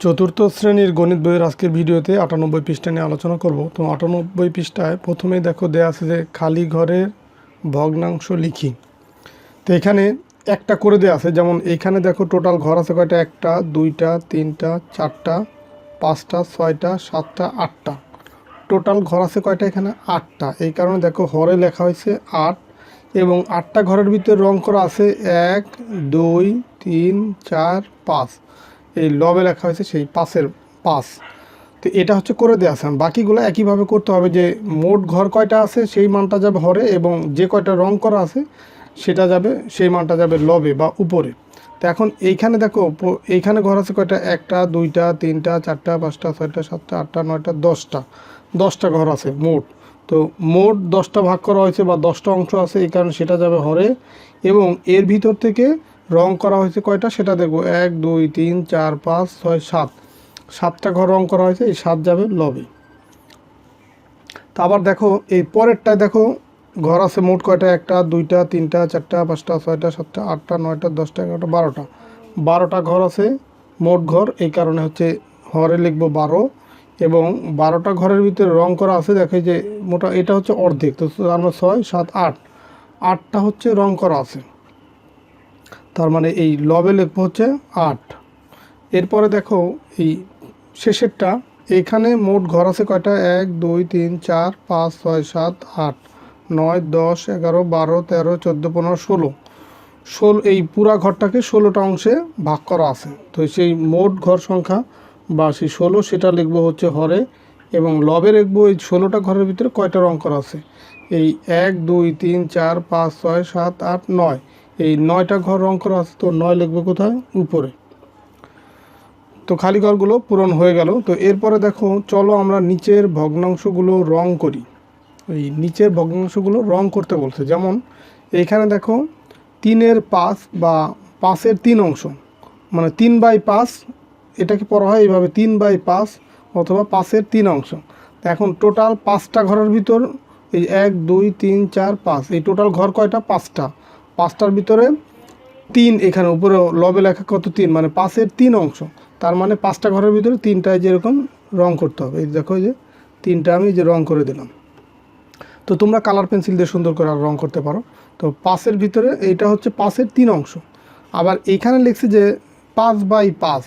চতুর্থ শ্রেণীর গণিত বইয়ের আজকের ভিডিওতে ৯৮ পৃষ্ঠা নিয়ে আলোচনা করব। তো ৯৮ পৃষ্ঠায় প্রথমেই দেখো দেয়া আছে যে খালি ঘরের ভগ্নাংশ লিখি। তো এখানে একটা করে দেওয়া আছে, যেমন এইখানে দেখো টোটাল ঘর আছে কয়টা, একটা, দুইটা, তিনটা, চারটা, পাঁচটা, ছয়টা, সাতটা, আটটা। টোটাল ঘর আছে কয়টা এখানে, আটটা। এই কারণে দেখো হরে লেখা হয়েছে ৮ এবং আটটা ঘরের ভিতরে রং করা আছে ১, ২, ৩, ৪, ৫। এই লবে লেখা হয়েছে সেই ৫-এর ৫। তো এটা হচ্ছে করে দেওয়া আছে। বাকিগুলো একইভাবে করতে হবে, যে মোট ঘর কয়টা আছে সেই মানটা যাবে হরে এবং যে কয়টা রং করা আছে সেটা যাবে, সেই মানটা যাবে লবে বা উপরে। তো এখন এইখানে দেখো এইখানে ঘর আছে কয়টা, একটা, দুইটা, তিনটা, চারটা, পাঁচটা, ছয়টা, সাতটা, আটটা, নয়টা, 10টা ঘর আছে মোট। তো মোট 10টা ভাগ করা হয়েছে বা 10টা অংশ আছে, এই কারণে সেটা যাবে হরে। এবং এর ভিতর থেকে রং করা হয়েছে কয়টা সেটা দেখবো, ১, ২, ৩, ৪, ৫, ৬, ৭। 7টা ঘর রং করা হয়েছে, এই 7 যাবে লবে। তো আবার দেখো এই পরেরটায় দেখো ঘর আছে মোট কয়টা, একটা, দুইটা, তিনটা, চারটা, পাঁচটা, ছয়টা, সাতটা, আটটা, নয়টা, 10টা, 11টা, 12টা। 12টা ঘর আছে মোট ঘর, এই কারণে হচ্ছে হরে লিখবো 12। এবং 12টা ঘরের ভিতরে রং করা আছে, দেখে যে মোটা এটা হচ্ছে অর্ধেক, তো আমরা 6, 7, 8, 8টা হচ্ছে রং করা আছে, তার মানে এই লবে লিখবো হচ্ছে 8। এরপরে দেখো এই শেষেরটা, এইখানে মোট ঘর আছে কয়টা, ১, ২, ৩, ৪, ৫, ৬, ৭, ৮, ৯, ১০, ১১, ১২, ১৩, ১৪, ১৫, ১৬। এই পুরা ঘরটাকে 16টা অংশে ভাগ করা আছে। তো সেই মোট ঘর সংখ্যা বা সেই 16 সেটা লিখবো হচ্ছে হরে এবং লবে লিখবো এই 16টা ঘরের ভিতরে কয়টা রং করা আছে। এই ১, ২, ৩, ৪, ৫, ৬, ৭, ৮, ৯, এই 9টা ঘর রং করা আছে, তো 9 লিখবো কোথায়, উপরে। তো খালি ঘরগুলো পূরণ হয়ে গেল। তো এরপরে দেখো চলো আমরা নিচের ভগ্নাংশগুলো রং করি। এই নিচের ভগ্নাংশগুলো রং করতে বলছে, যেমন এইখানে দেখো 3-এর 5 বা 5-এর 3 অংশ, মানে 3/5, এটাকে পড়া হয় এইভাবে 3/5 অথবা 5-এর 3 অংশ। তো এখন টোটাল 5টা ঘরের ভিতর এই 1, 2, 3, 4, 5, এই টোটাল ঘর কয়টা, 5টা। 5টার ভিতরে 3, এখানে উপরে লবে লেখা কত, 3, মানে 5-এর 3 অংশ, তার মানে 5টা ঘরের ভিতরে 3টায় যেরকম রং করতে হবে। এই দেখো যে 3টা আমি যে রং করে দিলাম। তো তোমরা কালার পেন্সিল দিয়ে সুন্দর করে আর রং করতে পারো। তো 5-এর ভিতরে এইটা হচ্ছে 5-এর 3 অংশ। আবার এইখানে লিখছি যে 5/5,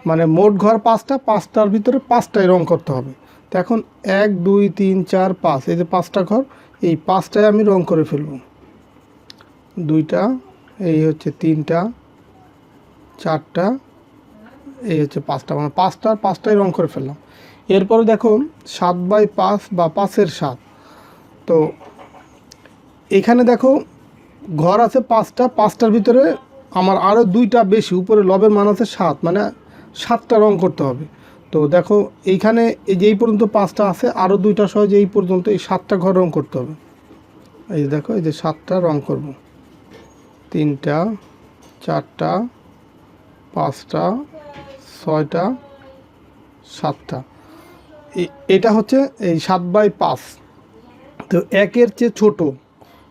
মানে মোট ঘর 5টা, 5টার ভিতরে 5টায় রং করতে হবে। তো এখন 1, 2, 3, 4, 5, এই যে 5টা ঘর, এই 5টায় আমি রং করে ফেলব। 2টা, এই হচ্ছে 3টা, 4টা, এই হচ্ছে 5টা, মানে 5টার 5টায় রং করে ফেললাম। এরপরে দেখো 7/5 বা 5-এর 7। তো এখানে দেখো ঘর আছে 5টা, 5টার ভিতরে আমার আরও 2টা বেশি, উপরে লবের মান আছে 7, মানে 7টা রং করতে হবে। তো দেখো এইখানে এই যে এই পর্যন্ত 5টা আছে, আরও 2টা সহ যে এই পর্যন্ত, এই 7টা ঘর রং করতে হবে। এই যে দেখো এই যে 7টা রং করব, 3টা, 4টা, 5টা, 6টা, 7টা। এটা হচ্ছে এই 7/5। তো 1-এর চেয়ে ছোট,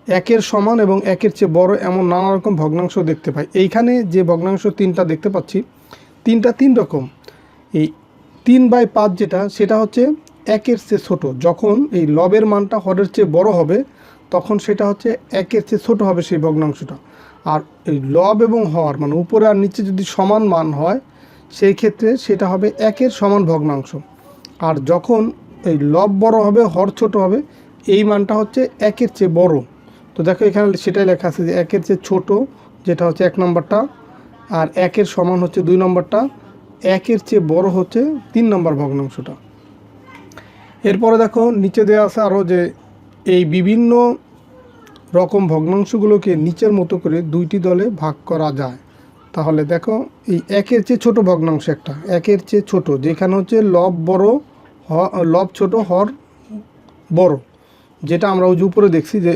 1-এর সমান এবং 1-এর চেয়ে বড় এমন নানা রকম ভগ্নাংশ দেখতে পাই। এইখানে যে ভগ্নাংশ 3টা দেখতে পাচ্ছি, 3টা 3 রকম। এই 3/5 যেটা, সেটা হচ্ছে 1-এর চেয়ে ছোট। যখন এই লবের মানটা হরের চেয়ে বড় হবে তখন সেটা হচ্ছে 1-এর চেয়ে ছোট হবে সেই ভগ্নাংশটা। আর এই লব এবং হর, মানে উপরে আর নিচে যদি সমান মান হয় সেই ক্ষেত্রে সেটা হবে 1-এর সমান ভগ্নাংশ। আর যখন এই লব বড় হবে হর ছোট হবে, এই মানটা হচ্ছে 1-এর চেয়ে বড়। তো দেখো এখানে সেটাই লেখা আছে যে 1-এর চেয়ে ছোট যেটা হচ্ছে 1 নম্বরটা, আর 1-এর সমান হচ্ছে 2 নম্বরটা, 1-এর চেয়ে বড় হচ্ছে 3 নম্বর ভগ্নাংশটা। এরপরে দেখো নিচে দেওয়া আছে আরও যে এই বিভিন্ন রকম ভগ্নাংশগুলোকে নিচের মতো করে 2টি দলে ভাগ করা যায়। তাহলে দেখো এই 1-এর চেয়ে ছোট ভগ্নাংশ একটা, 1-এর চেয়ে ছোট, যেখানে হচ্ছে লব বড়, লব ছোট, হর বড়, যেটা আমরা ওই যে উপরে দেখছি যে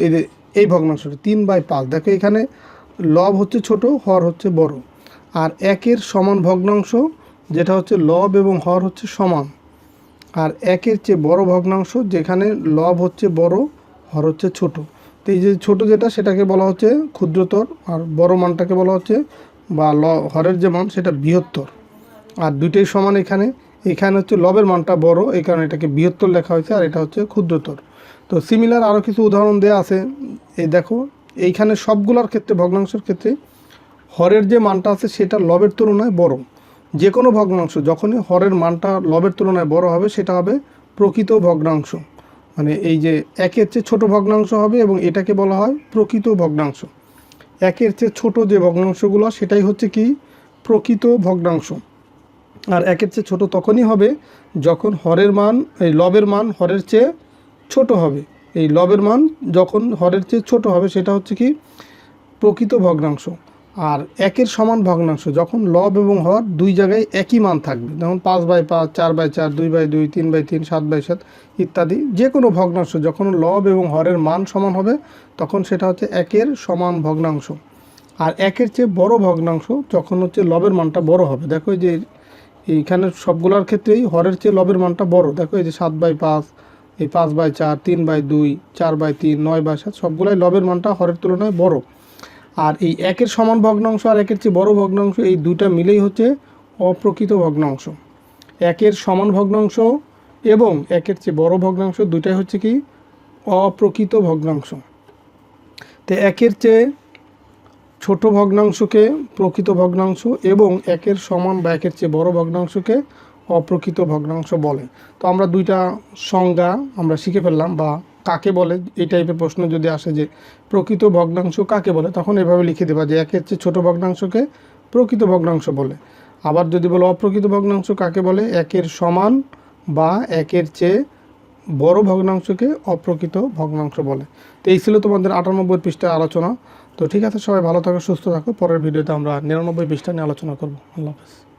এই ভগ্নাংশটা 3/5। দেখো এখানে লব হচ্ছে ছোট, হর হচ্ছে বড়। আর 1-এর সমান ভগ্নাংশ যেটা হচ্ছে লব এবং হর হচ্ছে সমান। আর 1-এর চেয়ে বড় ভগ্নাংশ যেখানে লব হচ্ছে বড়, হর হচ্ছে ছোট। তো এই যে ছোট যেটা সেটাকে বলা হচ্ছে ক্ষুদ্রতর, আর বড় মানটাকে বলা হচ্ছে বা হরের যে মান সেটা বৃহত্তর। আর দুইটাই সমান। এখানে হচ্ছে লবের মানটা বড়, এই কারণে এটাকে বৃহত্তর লেখা হয়েছে, আর এটা হচ্ছে ক্ষুদ্রতর। তো সিমিলার আরও কিছু উদাহরণ দেওয়া আছে। এই দেখো, এইখানে সবগুলোর ক্ষেত্রে ভগ্নাংশের ক্ষেত্রে হরের যে মানটা আছে সেটা লবের তুলনায় বড়। যে কোনো ভগ্নাংশ যখনই হরের মানটা লবের তুলনায় বড় হবে সেটা হবে প্রকৃত ভগ্নাংশ। মানে এই যে একের চেয়ে ছোট ভগ্নাংশ হবে এবং এটাকে বলা হয় প্রকৃত ভগ্নাংশ। একের চেয়ে ছোট যে ভগ্নাংশগুলো সেটাই হচ্ছে কি প্রকৃত ভগ্নাংশ। আর একের চেয়ে ছোট তখনই হবে যখন হরের মান, এই লবের মান হরের চেয়ে ছোট হবে। এই লবের মান যখন হরের চেয়ে ছোট হবে সেটা হচ্ছে কি প্রকৃত ভগ্নাংশ। আর একের সমান ভগ্নাংশ যখন লব এবং হর দুই জায়গায় একই মান থাকবে, যেমন 5/5, 4/4, 2/2, 3/3, 7/7 ইত্যাদি। যে কোনো ভগ্নাংশ যখন লব এবং হরের মান সমান হবে তখন সেটা হচ্ছে একের সমান ভগ্নাংশ। আর একের চেয়ে বড় ভগ্নাংশ যখন হচ্ছে লবের মানটা বড় হবে। দেখো এই যে এইখানে সবগুলোর ক্ষেত্রেই হরের চেয়ে লবের মানটা বড়। দেখো এই যে 7/5, এই 5/4, 3/2, 4/3, 9/7 সবগুলাই লবের মানটা হরের তুলনায় বড়। আর এই একের সমান ভগ্নাংশ আর একের চেয়ে বড় ভগ্নাংশ এই দুটা মিলেই হচ্ছে অপ্রকৃত ভগ্নাংশ। একের সমান ভগ্নাংশ এবং একের চেয়ে বড় ভগ্নাংশ দুটাই হচ্ছে কি অপ্রকৃত ভগ্নাংশ। তো একের চেয়ে ছোট ভগ্নাংশকে প্রকৃত ভগ্নাংশ এবং একের সমান বা একের চেয়ে বড় ভগ্নাংশকে অপ্রকৃত ভগ্নাংশ বলে। তো আমরা দুইটা সংজ্ঞা আমরা শিখে ফেললাম। বা কাকে বলে এই টাইপের প্রশ্ন যদি আসে যে প্রকৃত ভগ্নাংশ কাকে বলে, তখন এভাবে লিখে দেবা যে একের চেয়ে ছোট ভগ্নাংশকে প্রকৃত ভগ্নাংশ বলে। আবার যদি বলো অপ্রকৃত ভগ্নাংশ কাকে বলে, একের সমান বা একের চেয়ে বড় ভগ্নাংশকে অপ্রকৃত ভগ্নাংশ বলে। তো এই ছিল তোমাদের 98 পৃষ্ঠার আলোচনা। তো ঠিক আছে, সবাই ভালো থাকো, সুস্থ থাকো। পরের ভিডিওতে আমরা 99 পৃষ্ঠা নিয়ে আলোচনা করবো। আল্লাহ হাফেজ।